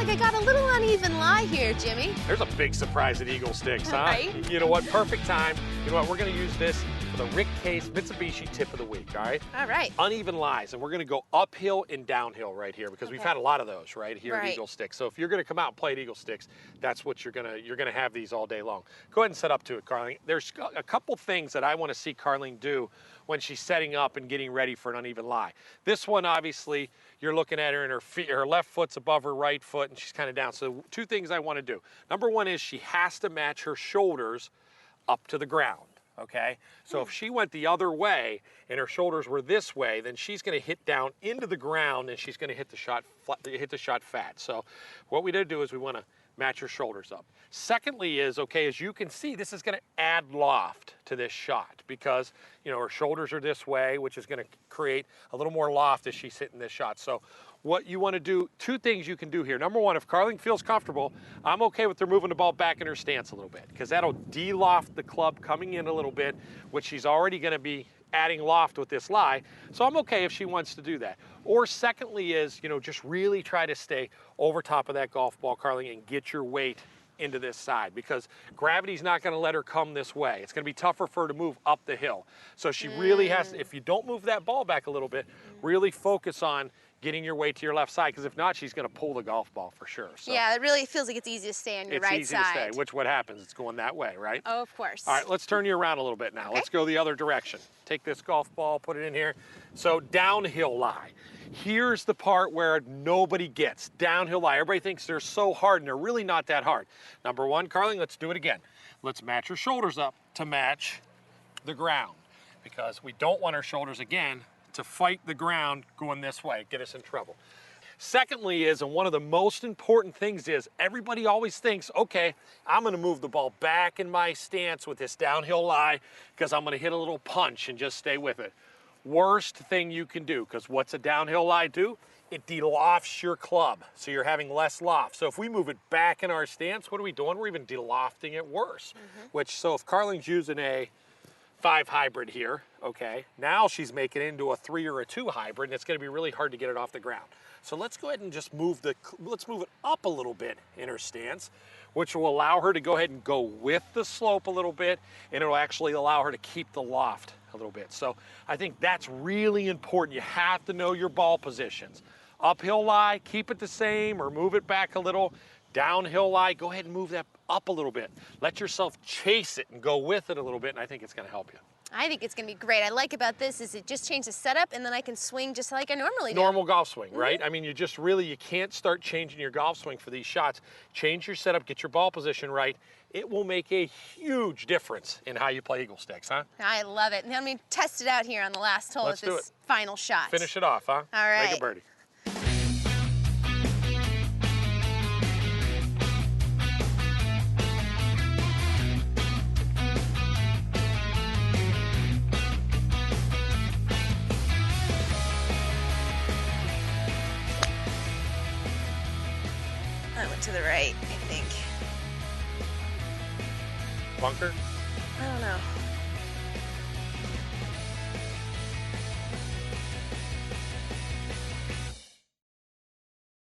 like I got a little uneven lie here, Jimmy. There's a big surprise at Eagle Sticks, huh? Right? You know what? Perfect time. You know what? We're going to use this for the Rick Case Mitsubishi tip of the week, all right? All right. Uneven lies, and we're going to go uphill and downhill right here because we've had a lot of those right here at Eagle Sticks. So if you're going to come out and play at Eagle Sticks, that's what you're going to have these all day long. Go ahead and set up to it, Carling. There's a couple things that I want to see Carling do when she's setting up and getting ready for an uneven lie. This one, obviously, you're looking at her and her left foot's above her right foot and she's kind of down. So two things I want to do. Number one is she has to match her shoulders up to the ground, okay? So if she went the other way and her shoulders were this way, then she's going to hit down into the ground and she's going to hit the shot fat. So what we did do is we want to match her shoulders up. Secondly is, okay, as you can see, this is going to add loft to this shot because, you know, her shoulders are this way, which is going to create a little more loft as she's hitting this shot. So what you want to do, two things you can do here. Number one, if Carling feels comfortable, I'm okay with her moving the ball back in her stance a little bit because that'll de-loft the club coming in a little bit, which she's already going to be adding loft with this lie. So I'm okay if she wants to do that. Or secondly is, you know, just really try to stay over top of that golf ball, Carling, and get your weight into this side because gravity's not going to let her come this way. It's going to be tougher for her to move up the hill. So she really has to, if you don't move that ball back a little bit, really focus on getting your weight to your left side because if not, she's going to pull the golf ball for sure. So yeah, it really feels like it's easy to stay on your right side. It's easy to stay, which what happens, it's going that way, right? Oh, of course. All right, let's turn you around a little bit now. Okay. Let's go the other direction. Take this golf ball, put it in here. So downhill lie. Here's the part where nobody gets. Downhill lie. Everybody thinks they're so hard and they're really not that hard. Number one, Carling, let's do it again. Let's match her shoulders up to match the ground because we don't want our shoulders again to fight the ground going this way, get us in trouble. Secondly is, and one of the most important things is, everybody always thinks, okay, I'm gonna move the ball back in my stance with this downhill lie because I'm gonna hit a little punch and just stay with it. Worst thing you can do, because what's a downhill lie do? It de-lofts your club, so you're having less loft. So if we move it back in our stance, what are we doing? We're even de-lofting it worse. So if Carling's using a 5 hybrid here, okay, now she's making it into a 3 or a 2 hybrid, and it's gonna be really hard to get it off the ground. So let's go ahead and just let's move it up a little bit in her stance, which will allow her to go ahead and go with the slope a little bit, and it'll actually allow her to keep the loft a little bit. So I think that's really important. You have to know your ball positions. Uphill lie, keep it the same or move it back a little. Downhill lie, go ahead and move that up a little bit. Let yourself chase it and go with it a little bit, and I think it's gonna help you. I think it's gonna be great. I like about this is it just changed the setup and then I can swing just like I normally do. Normal golf swing, right? I mean, you can't start changing your golf swing for these shots. Change your setup, get your ball position right. It will make a huge difference in how you play Eagle Sticks, huh? I love it. Now let me test it out here on the last hole with this final shot. Finish it off, huh? All right. Make a birdie. I went to the right, I think. Bunker? I don't know.